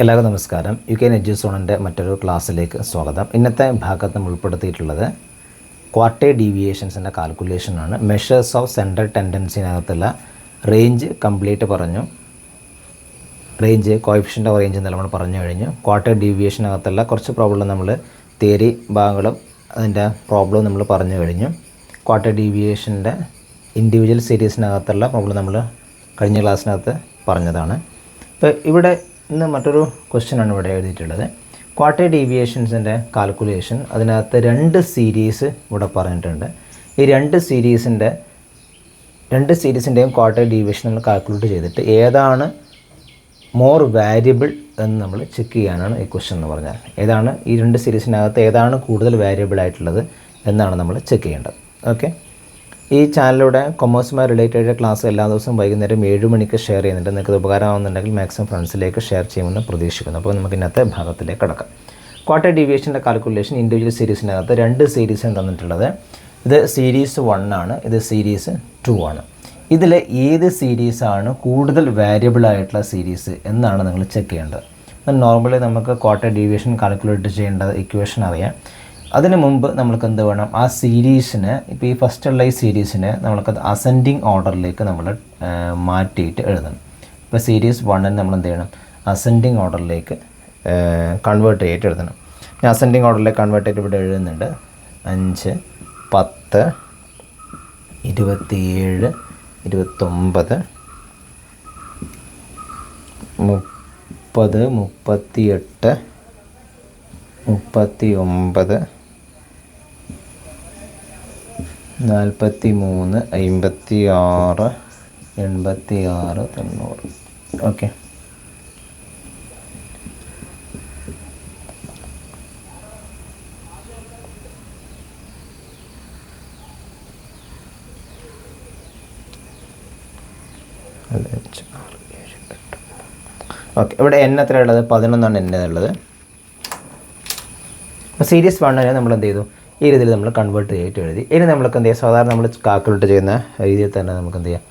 എല്ലാവർക്കും നമസ്കാരം. UK എഡ്യൂസോണിൻ്റെ മറ്റൊരു ക്ലാസ്സിലേക്ക് സ്വാഗതം. ഇന്നത്തെ ഭാഗത്ത് നമ്മൾ ഉൾപ്പെടുത്തിയിട്ടുള്ളത് ക്വാർട്ടൈൽ ഡീവിയേഷൻസിൻ്റെ കാൽക്കുലേഷനാണ്. മെഷേഴ്സ് ഓഫ് സെൻട്രൽ ടെൻഡൻസിനകത്തുള്ള റേഞ്ച് കംപ്ലീറ്റ് പറഞ്ഞു. റേഞ്ച് കോഎഫിഷ്യൻ്റ് ഓഫ് റേഞ്ച് നമ്മൾ പറഞ്ഞു കഴിഞ്ഞു. ക്വാർട്ടൈൽ ഡീവിയേഷനകത്തുള്ള കുറച്ച് പ്രോബ്ലം നമ്മൾ തിയറി ഭാഗങ്ങളും അതിൻ്റെ പ്രോബ്ലം നമ്മൾ പറഞ്ഞു കഴിഞ്ഞു. ക്വാർട്ടൈൽ ഡീവിയേഷൻ്റെ ഇൻഡിവിജ്വൽ സീരീസിനകത്തുള്ള പ്രോബ്ലം നമ്മൾ കഴിഞ്ഞ ക്ലാസ്സിനകത്ത് പറഞ്ഞതാണ്. ഇപ്പോൾ ഇവിടെ ഇന്ന് മറ്റൊരു ക്വസ്റ്റ്യനാണ് ഇവിടെ എഴുതിയിട്ടുള്ളത്. ക്വാർട്ടൈൽ ഡീവിയേഷൻസിൻ്റെ കാൽക്കുലേഷൻ, അതിനകത്ത് രണ്ട് സീരീസ് ഇവിടെ പറഞ്ഞിട്ടുണ്ട്. ഈ രണ്ട് സീരീസിൻ്റെയും ക്വാർട്ടൈൽ ഡീവിയേഷൻ നമ്മൾ കാൽക്കുലേറ്റ് ചെയ്തിട്ട് ഏതാണ് മോർ വാരിയബിൾ എന്ന് നമ്മൾ ചെക്ക് ചെയ്യാനാണ് ഈ ക്വസ്റ്റ്യൻ എന്ന് പറഞ്ഞാൽ. ഏതാണ് ഈ രണ്ട് സീരീസിനകത്ത് ഏതാണ് കൂടുതൽ വാരിയബിൾ ആയിട്ടുള്ളത് എന്നാണ് നമ്മൾ ചെക്ക് ചെയ്യേണ്ടത്. ഓക്കെ, ഈ ചാനലിലൂടെ കൊമേഴ്സുമായി റിലേറ്റഡ് ക്ലാസ് എല്ലാ ദിവസവും വൈകുന്നേരം 7 മണിക്ക് ഷെയർ ചെയ്യുന്നുണ്ട്. നിങ്ങൾക്ക് ഉപകാരമാകുന്നുണ്ടെങ്കിൽ മാക്സിമം ഫ്രണ്ട്സിലേക്ക് ഷെയർ ചെയ്യുമെന്ന് പ്രതീക്ഷിക്കുന്നു. അപ്പോൾ നമുക്ക് ഇന്നത്തെ ഭാഗത്തിലേക്ക് കടക്കാം. ക്വാർട്ടൈൽ ഡീവിയേഷൻ്റെ കാൽക്കുലേഷൻ ഇൻഡിവിജ്വൽ സീരീസിനകത്ത് രണ്ട് സീരീസാണ് തന്നിട്ടുള്ളത്. ഇത് സീരീസ് 1 ആണ്, ഇത് സീരീസ് 2 ആണ്. ഇതിൽ ഏത് സീരീസാണ് കൂടുതൽ വാരിയബിൾ ആയിട്ടുള്ള സീരീസ് എന്നാണ് നിങ്ങൾ ചെക്ക് ചെയ്യേണ്ടത്. നോർമലി നമുക്ക് ക്വാർട്ടൈൽ ഡീവിയേഷൻ കാൽക്കുലേറ്റ് ചെയ്യേണ്ടത് ഇക്വേഷൻ അറിയാം. അതിന് മുമ്പ് നമ്മൾക്ക് എന്ത് വേണം, ആ സീരീസിന് ഇപ്പോൾ ഈ ഫസ്റ്റുള്ള ഈ സീരീസിന് നമ്മൾക്കത് അസെൻഡിങ് ഓർഡറിലേക്ക് നമ്മൾ മാറ്റിയിട്ട് എഴുതണം. ഇപ്പോൾ സീരീസ് 1 നമ്മൾ എന്ത് ചെയ്യണം, അസെൻഡിങ് ഓർഡറിലേക്ക് കൺവേർട്ട് ചെയ്തിട്ട് എഴുതണം. ഞാൻ അസെൻഡിങ് ഓർഡറിലേക്ക് കൺവേർട്ട് ചെയ്തിട്ട് ഇവിടെ എഴുതുന്നുണ്ട്. 5, 10, 27, 29, 30, 38, 39, 43, 56, 86, 90. Okay, okay. ഇവിടെ എൻ എത്ര ഉള്ളത്? 11 എൻ ഉള്ളത്. അപ്പോൾ സീരീസ് 1 നമ്മൾ എന്ത് ചെയ്തു, ഈ രീതിയിൽ നമ്മൾ കൺവേർട്ട് ചെയ്തിട്ട് എഴുതി. ഇനി നമ്മൾക്ക് എന്ത് ചെയ്യുക, സാധാരണ നമ്മൾ കാൽക്കുലേറ്റ് ചെയ്യുന്ന രീതിയിൽ തന്നെ നമുക്ക് എന്ത് ചെയ്യാം,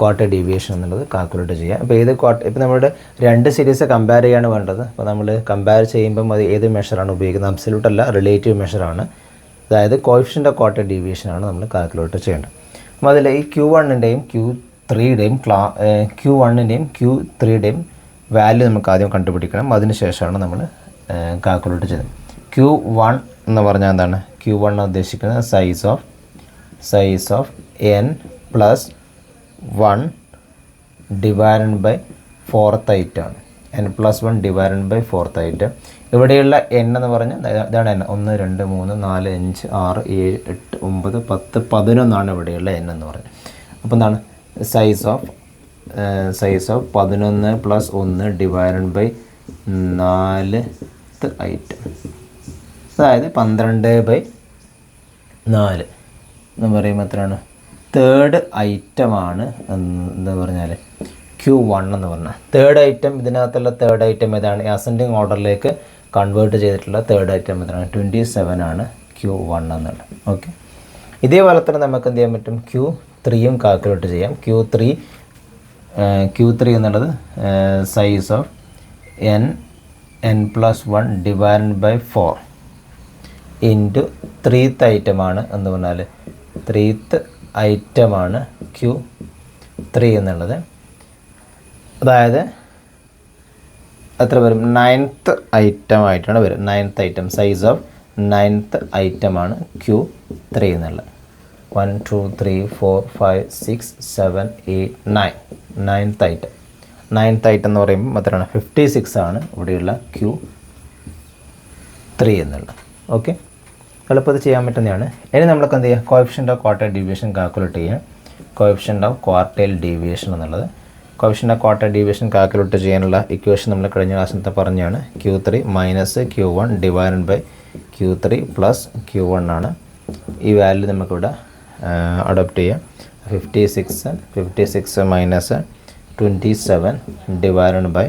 ക്വാർട്ടൈൽ ഡീവിയേഷൻ എന്നുള്ളത് കാൽക്കുലേറ്റ് ചെയ്യാം. അപ്പോൾ ഇപ്പോൾ നമ്മുടെ രണ്ട് സീരീസ് കമ്പയർ ചെയ്യാണ് വേണ്ടത്. അപ്പോൾ നമ്മൾ കമ്പയർ ചെയ്യുമ്പം അത് ഏത് മെഷറാണ് ഉപയോഗിക്കുന്നത്? അബ്സല്യൂട്ട് അല്ല, റിലേറ്റീവ് മെഷറാണ്. അതായത് കോഎഫിഷ്യൻ്റ് ഓഫ് ക്വാർട്ടൈൽ ഡീവിയേഷനാണ് നമ്മൾ കാൽക്കുലേറ്റ് ചെയ്യേണ്ടത്. അപ്പോൾ അതിൽ ഈ Q1ൻ്റെയും Q3യുടെയും Q3യുടെയും വാല്യൂ നമുക്ക് ആദ്യം കണ്ടുപിടിക്കണം. അതിനുശേഷമാണ് നമ്മൾ കാൽക്കുലേറ്റ് ചെയ്യുന്നത്. Q1 എന്ന് പറഞ്ഞാൽ എന്താണ്? Q1 ഉദ്ദേശിക്കുന്നത് size of n plus 1 divided by 4th ഐറ്റമാണ്. n plus 1 divided by 4th item. ഇവിടെയുള്ള n എന്ന് പറഞ്ഞാൽ ഇതാണ് n. 1, 2, 3, 4, 5, 6, 7, 8, 9, 10, 11 ഇവിടെയുള്ള n എന്ന് പറഞ്ഞത്. അപ്പോൾ എന്താണ് size of 11 plus 1 divided by 4th item, അതായത് 12/4 എന്ന് പറയുമ്പോൾ എത്രയാണ്? തേർഡ് ഐറ്റമാണ് എന്താ പറഞ്ഞാൽ Q1 എന്ന് പറഞ്ഞാൽ. തേർഡ് ഐറ്റം, ഇതിനകത്തുള്ള തേർഡ് ഐറ്റം ഏതാണ്? അസെൻഡിങ് ഓർഡറിലേക്ക് കൺവേർട്ട് ചെയ്തിട്ടുള്ള തേർഡ് ഐറ്റം എത്രയാണ്? 27 ആണ് Q1 എന്നുള്ളത്. ഓക്കെ, ഇതേപോലെ തന്നെ നമുക്ക് എന്ത് ചെയ്യാൻ പറ്റും? Q3യും കാൽക്കുലേറ്റ് ചെയ്യാം. Q3 എന്നുള്ളത് size of n plus 1 divided by 4 into 3th ഐറ്റമാണ് എന്ന് പറഞ്ഞാൽ 3th ഐറ്റമാണ് Q3 എന്നുള്ളത്. അതായത് എത്ര വരും? 9th ഐറ്റമായിട്ടാണ് വരും. 9th item, size of 9th ഐറ്റമാണ് Q3 എന്നുള്ളത്. 1, 2, 3, 4, 5, 6, 7, 8, 9. 9th item. 9th ഐറ്റം എന്ന് പറയുമ്പോൾ എത്രയാണ്? 56 ആണ് ഇവിടെയുള്ള Q3 എന്നുള്ളത്. ഓക്കെ, എളുപ്പത്തിൽ ചെയ്യാൻ പറ്റുന്നതാണ്. ഇനി നമ്മൾക്ക് എന്ത് ചെയ്യുക, coefficient of quartile deviation calculate ചെയ്യാം. കോഎഫിഷ്യൻ്റ് ഓഫ് ക്വാർട്ടൈൽ ഡീവിയേഷൻ എന്നുള്ളത്, coefficient of quartile deviation calculate ചെയ്യാനുള്ള ഇക്വേഷൻ നമ്മൾ കഴിഞ്ഞ ക്ലാസ്സിലത്തെ പറഞ്ഞാണ്. Q3 minus Q1 divided by Q3 plus Q1 ആണ്. ഈ വാല്യൂ നമുക്കിവിടെ അഡോപ്റ്റ് ചെയ്യാം. 56 minus 27 divided by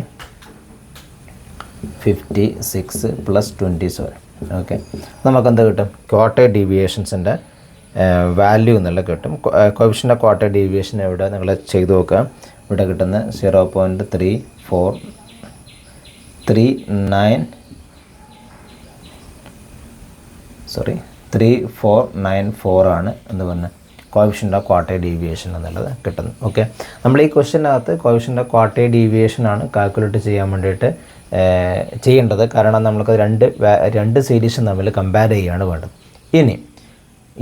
56 plus 27. Okay, നമുക്കെന്ത് കിട്ടും? ക്വാർട്ടൈൽ ഡീവിയേഷൻസിൻ്റെ വാല്യൂ എന്നുള്ള കിട്ടും. കോഎഫിഷ്യൻ്റ് ഓഫ് ക്വാർട്ടൈൽ ഡീവിയേഷൻ ഇവിടെ നിങ്ങൾ ചെയ്ത് നോക്കുക. ഇവിടെ കിട്ടുന്ന 0.34 3494 ആണ് എന്ന് പറഞ്ഞാൽ കോഎഫിഷ്യൻ്റ് ഓഫ് ക്വാർട്ടൈൽ ഡീവിയേഷൻ എന്നുള്ളത് കിട്ടുന്നത്. ഓക്കെ, നമ്മൾ ഈ ക്വസ്റ്റ്യനകത്ത് കോഎഫിഷ്യൻ്റ് ഓഫ് ക്വാർട്ടൈൽ ഡീവിയേഷൻ ആണ് കാൽക്കുലേറ്റ് ചെയ്യാൻ വേണ്ടിയിട്ട് ചെയ്യേണ്ടത്. കാരണം നമുക്ക് രണ്ട് സീരീസും തമ്മിൽ കമ്പയർ ചെയ്യുകയാണ് വേണ്ടത്. ഇനി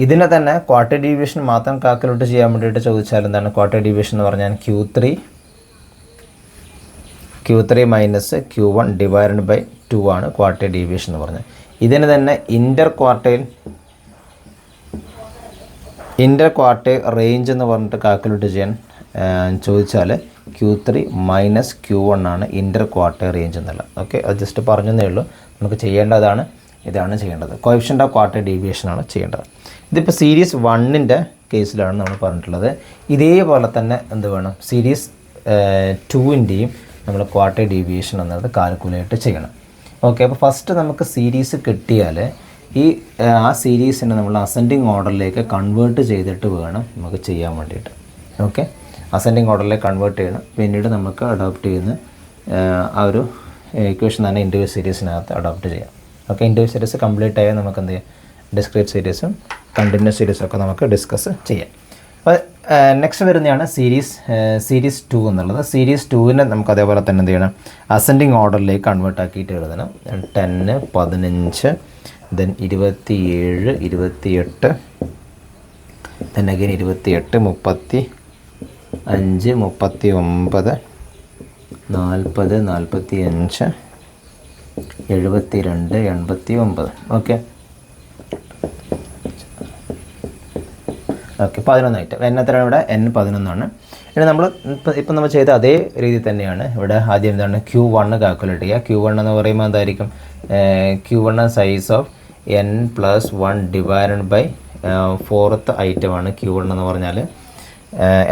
ഇതിനെ തന്നെ ക്വാർട്ടൈൽ ഡീവിയേഷൻ മാത്രം കാൽക്കുലേറ്റ് ചെയ്യാൻ വേണ്ടിയിട്ട് ചോദിച്ചാൽ എന്താണ് ക്വാർട്ടൈൽ ഡീവിയേഷൻ എന്ന് പറഞ്ഞാൽ Q3 minus Q1 divided by 2 ആണ് ക്വാർട്ടൈൽ ഡീവിയേഷൻ എന്ന് പറഞ്ഞാൽ. ഇതിന് തന്നെ ഇൻ്റർ ക്വാർട്ടൈൽ റേഞ്ച് എന്ന് പറഞ്ഞിട്ട് കാൽക്കുലേറ്റ് ചെയ്യാൻ ചോദിച്ചാൽ Q3 മൈനസ് Q1 ആണ് ഇൻ്റർ ക്വാർട്ടൈൽ റേഞ്ച് എന്നുള്ളത്. ഓക്കെ, അത് ജസ്റ്റ് പറഞ്ഞതേ ഉള്ളൂ. നമുക്ക് ചെയ്യേണ്ടതാണ്, ഇതാണ് ചെയ്യേണ്ടത്. കോഎഫിഷ്യൻ്റ് ഓഫ് ക്വാർട്ടൈൽ ഡീവിയേഷൻ ആണ് ചെയ്യേണ്ടത്. ഇതിപ്പോൾ സീരീസ് 1ൻ്റെ കേസിലാണ് നമ്മൾ പറഞ്ഞിട്ടുള്ളത്. ഇതേപോലെ തന്നെ എന്ത് വേണം, സീരീസ് 2ൻ്റെയും നമ്മൾ ക്വാർട്ടൈൽ ഡീവിയേഷൻ എന്നത് കാൽക്കുലേറ്റ് ചെയ്യണം. ഓക്കെ, അപ്പോൾ ഫസ്റ്റ് നമുക്ക് സീരീസ് കിട്ടിയാൽ ആ സീരീസിനെ നമ്മൾ അസെൻഡിങ് ഓർഡറിലേക്ക് കൺവേർട്ട് ചെയ്തിട്ട് വേണം നമുക്ക് ചെയ്യാൻ വേണ്ടിയിട്ട്. ഓക്കെ, അസെൻഡിങ് ഓർഡറിലേക്ക് കൺവേർട്ട് ചെയ്യണം. പിന്നീട് നമുക്ക് അഡോപ്റ്റ് ചെയ്യുന്ന ആ ഒരു ഇക്വേഷൻ തന്നെ ഇൻഡിവിജ്വൽ സീരീസിനകത്ത് അഡോപ്റ്റ് ചെയ്യാം. ഓക്കെ, ഇൻഡിവിജ്വൽ സീരീസ് കംപ്ലീറ്റ് ആയാൽ നമുക്ക് എന്ത് ചെയ്യാം, ഡിസ്ക്രീറ്റ് സീരീസും കണ്ടിന്യൂസ് സീരീസും ഒക്കെ നമുക്ക് ഡിസ്കസ് ചെയ്യാം. അപ്പോൾ നെക്സ്റ്റ് വരുന്നതാണ് സീരീസ് 2 എന്നുള്ളത്. സീരീസ് 2നെ നമുക്ക് അതേപോലെ തന്നെ എന്ത് ചെയ്യണം, അസെൻഡിങ് ഓർഡറിലേക്ക് കൺവേർട്ട് ആക്കിയിട്ട് എഴുതണം. 10, 15, ദെൻ 27, 28, ദെൻ അഗൈൻ 28, 35, 39, 40, 45, 72, 89. ഓക്കെ, 11 ആയിട്ട് എത്രയാണ് ഇവിടെ, N11 ആണ്. ഇനി നമ്മൾ ഇപ്പം നമ്മൾ ചെയ്ത അതേ രീതി തന്നെയാണ് ഇവിടെ. ആദ്യം എന്താണ് Q1 കാൽക്കുലേറ്റ് ചെയ്യുക. Q1 എന്ന് പറയുമ്പോൾ എന്തായിരിക്കും, Q1 size of N+1 divided by 4th ഐറ്റമാണ് Q1 എന്ന് പറഞ്ഞാൽ.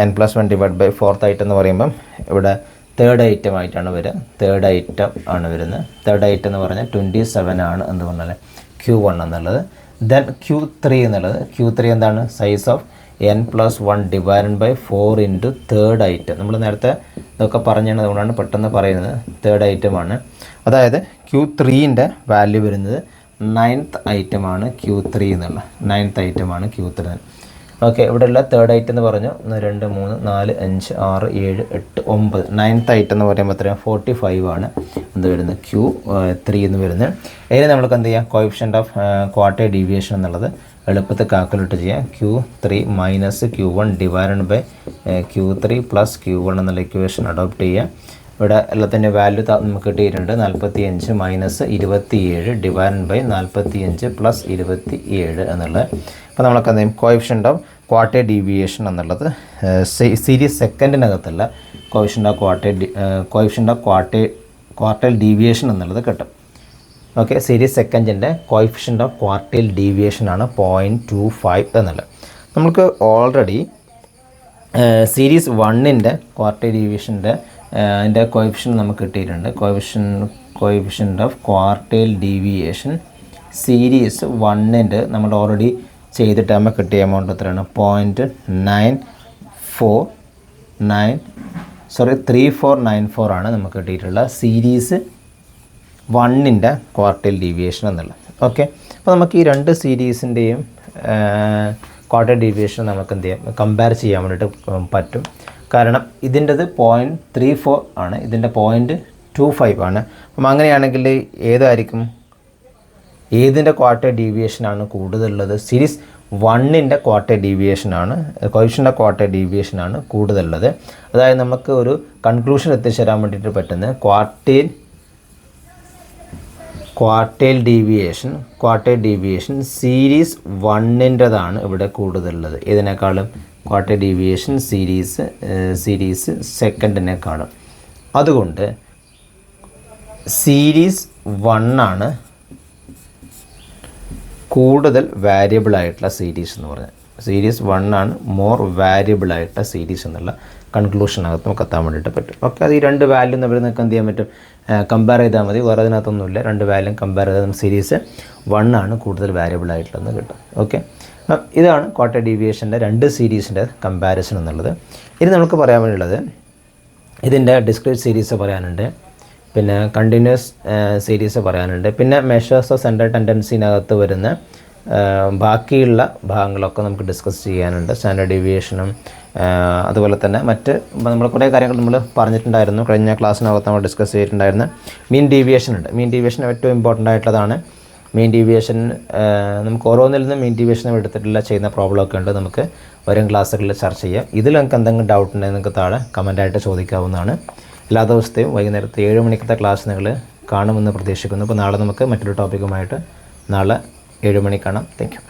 N+1 divide by 4th item എന്ന് പറയുമ്പം ഇവിടെ തേർഡ് ഐറ്റം ആയിട്ടാണ് വരിക. തേർഡ് ഐറ്റം ആണ് വരുന്നത്. തേർഡ് ഐറ്റം എന്ന് പറഞ്ഞാൽ 27 ആണ് എന്ന് പറഞ്ഞാൽ Q1 എന്നുള്ളത്. ദെൻ Q3 എന്നുള്ളത്, Q3 എന്താണ്, size of N+1 divided by 4 into third item. നമ്മൾ നേരത്തെ ഇതൊക്കെ പറഞ്ഞാണ്, അതുകൊണ്ടാണ് പെട്ടെന്ന് പറയുന്നത്. തേർഡ് ഐറ്റമാണ്, അതായത് Q3ൻ്റെ വാല്യൂ വരുന്നത് 9th ഐറ്റമാണ് Q3 എന്നുള്ള. 9th ഐറ്റമാണ് Q3. ഓക്കെ, ഇവിടെയുള്ള തേർഡ് ഐറ്റം എന്ന് പറഞ്ഞു 1, 2, 3, 4, 5, 6, 7, 8, 9. 9th ഐറ്റം എന്ന് പറയുമ്പോൾ എത്രയാണ്, 45 ആണ് എന്ത് വരുന്നത്, Q3 എന്ന് വരുന്നത്. ഇതിന് നമ്മൾക്ക് എന്ത് ചെയ്യാം, കോഎഫിഷ്യൻ്റ് ഓഫ് ക്വാർട്ടൈൽ ഡീവിയേഷൻ എന്നുള്ളത് എളുപ്പത്തിൽ കാൽക്കുലേറ്റ് ചെയ്യാം. Q3 minus Q1 divided by Q3 plus Q1 എന്നുള്ള ഇക്വേഷൻ അഡോപ്റ്റ് ചെയ്യുക. ഇവിടെ എല്ലാത്തിൻ്റെ വാല്യൂ നമുക്ക് കിട്ടിയിട്ടുണ്ട്. 45 മൈനസ് 27 ഡിവൈഡഡ് ബൈ 45 പ്ലസ് 27 എന്നുള്ളത്. അപ്പോൾ നമ്മൾക്ക് എന്ത് ചെയ്യും, കോഎഫിഷ്യൻ്റ് ഓഫ് ക്വാർട്ടൈൽ ഡീവിയേഷൻ എന്നുള്ളത് സീരീസ് സെക്കൻഡിനകത്തുള്ള കോഎഫിഷ്യൻ്റ് ഓഫ് ക്വാർട്ടൈൽ ഡീവിയേഷൻ എന്നുള്ളത് കിട്ടും. ഓക്കെ, സീരീസ് സെക്കൻഡിൻ്റെ കോഎഫിഷ്യൻ്റ് ഓഫ് ക്വാർട്ടൈൽ ഡീവിയേഷനാണ് 0.25 എന്നുള്ളത്. നമുക്ക് ഓൾറെഡി സീരീസ് 1ൻ്റെ ക്വാർട്ടൈൽ ഡീവിയേഷൻ്റെ അതിൻ്റെ കോഎഫിഷ്യൻ്റ് നമുക്ക് കിട്ടിയിട്ടുണ്ട്. Coefficient of quartile deviation series 1ൻ്റെ നമ്മൾ ഓൾറെഡി ചെയ്തിട്ട് നമുക്ക് കിട്ടിയ എമൗണ്ട് എത്രയാണ്, 3494 ആണ് നമുക്ക് കിട്ടിയിട്ടുള്ള സീരീസ് 1ൻ്റെ ക്വാർട്ടൈൽ ഡീവിയേഷൻ എന്നുള്ളത്. ഓക്കെ, അപ്പോൾ നമുക്ക് ഈ രണ്ട് സീരീസിൻ്റെയും ക്വാർട്ടൈൽ ഡീവിയേഷൻ നമുക്ക് എന്ത് ചെയ്യാം, കമ്പയർ ചെയ്യാൻ വേണ്ടിയിട്ട് പറ്റും. കാരണം ഇതിൻ്റെത് 0.34 ആണ്, ഇതിൻ്റെ 0.25 ആണ്. അപ്പം അങ്ങനെയാണെങ്കിൽ ഏതിൻ്റെ ക്വാർട്ടൈൽ ഡീവിയേഷനാണ് കൂടുതലുള്ളത്, സീരീസ് 1ൻ്റെ ക്വാർട്ടൈൽ ഡീവിയേഷനാണ്, കോഎഫിഷ്യൻ്റ് ഓഫ് ക്വാർട്ടൈൽ ഡീവിയേഷനാണ് കൂടുതലുള്ളത്. അതായത് നമുക്ക് ഒരു കൺക്ലൂഷൻ എത്തിച്ചേരാൻ വേണ്ടിയിട്ട് പറ്റുന്നത് ക്വാർട്ടൈൽ ഡീവിയേഷൻ സീരീസ് 1ൻ്റെതാണ് ഇവിടെ കൂടുതലുള്ളത്. ഇതിനേക്കാളും ക്വാർട്ടൈൽ ഡീവിയേഷൻ സീരീസ് സെക്കൻഡിനേക്കാളും. അതുകൊണ്ട് സീരീസ് 1 ആണ് കൂടുതൽ വാരിയബിൾ ആയിട്ടുള്ള സീരീസ് എന്ന് പറഞ്ഞാൽ. സീരീസ് 1 ആണ് മോർ വാരിയബിൾ ആയിട്ടുള്ള സീരീസ് എന്നുള്ള കൺക്ലൂഷനകത്ത് നമുക്ക് എത്താൻ വേണ്ടിയിട്ട് പറ്റും. ഓക്കെ, അത് ഈ രണ്ട് വാല്യൂ നമുക്ക് എന്ത് ചെയ്യാൻ പറ്റും, കമ്പയർ ചെയ്താൽ മതി. വേറെ അതിനകത്തൊന്നുമില്ല. രണ്ട് വാല്യൂ കമ്പയർ ചെയ്താൽ നമുക്ക് സീരീസ് 1 ആണ് കൂടുതൽ വാരിയബിൾ ആയിട്ടുള്ളതെന്ന് കിട്ടും. ഓക്കെ, ഇതാണ് ക്വാർട്ടൈൽ ഡീവിയേഷൻ്റെ രണ്ട് സീരീസിൻ്റെ കമ്പാരിസൺ എന്നുള്ളത്. ഇനി നമുക്ക് പറയാൻ വേണ്ടിയുള്ളത് ഇതിൻ്റെ ഡിസ്ക്രീറ്റ് സീരീസ് പറയാനുണ്ട്, പിന്നെ കണ്ടിന്യൂസ് സീരീസ് പറയാനുണ്ട്. പിന്നെ മെഷേഴ്സ് ഓഫ് സെൻട്രൽ ടെൻഡൻസിനകത്ത് വരുന്ന ബാക്കിയുള്ള ഭാഗങ്ങളൊക്കെ നമുക്ക് ഡിസ്കസ് ചെയ്യാനുണ്ട്. സ്റ്റാൻഡേർഡ് ഡീവിയേഷനും അതുപോലെ തന്നെ മറ്റ് നമ്മൾ കുറേ കാര്യങ്ങൾ നമ്മൾ പറഞ്ഞിട്ടുണ്ടായിരുന്നു. കഴിഞ്ഞ ക്ലാസ്സിനകത്ത് നമ്മൾ ഡിസ്കസ് ചെയ്തിട്ടുണ്ടായിരുന്ന മീൻ ഡീവിയേഷൻ ഉണ്ട്. മീൻ ഡീവിയേഷൻ ഏറ്റവും ഇമ്പോർട്ടൻ്റ് ആയിട്ടുള്ളതാണ്. മീൻ ഡീവിയേഷൻ നമുക്ക് ഓരോന്നിൽ നിന്നും മീൻ ഡീവിയേഷൻ എടുത്തിട്ടുള്ള ചെയ്യുന്ന പ്രോബ്ലമൊക്കെ ഉണ്ട്. നമുക്ക് വരും ക്ലാസ്സുകളിൽ ചർച്ച ചെയ്യാം. ഇതിൽ നിങ്ങൾക്ക് എന്തെങ്കിലും ഡൗട്ട് ഉണ്ടെങ്കിൽ നിങ്ങൾക്ക് താഴെ കമൻറ്റായിട്ട് ചോദിക്കാവുന്നതാണ്. എല്ലാ ദിവസത്തെയും വൈകുന്നേരത്തെ 7 മണിക്കത്തെ ക്ലാസ് നിങ്ങൾ കാണുമെന്ന് പ്രതീക്ഷിക്കുന്നു. അപ്പോൾ നാളെ നമുക്ക് മറ്റൊരു ടോപ്പിക്കുമായിട്ട് നാളെ 7 മണിക്ക് കാണാം. Thank you.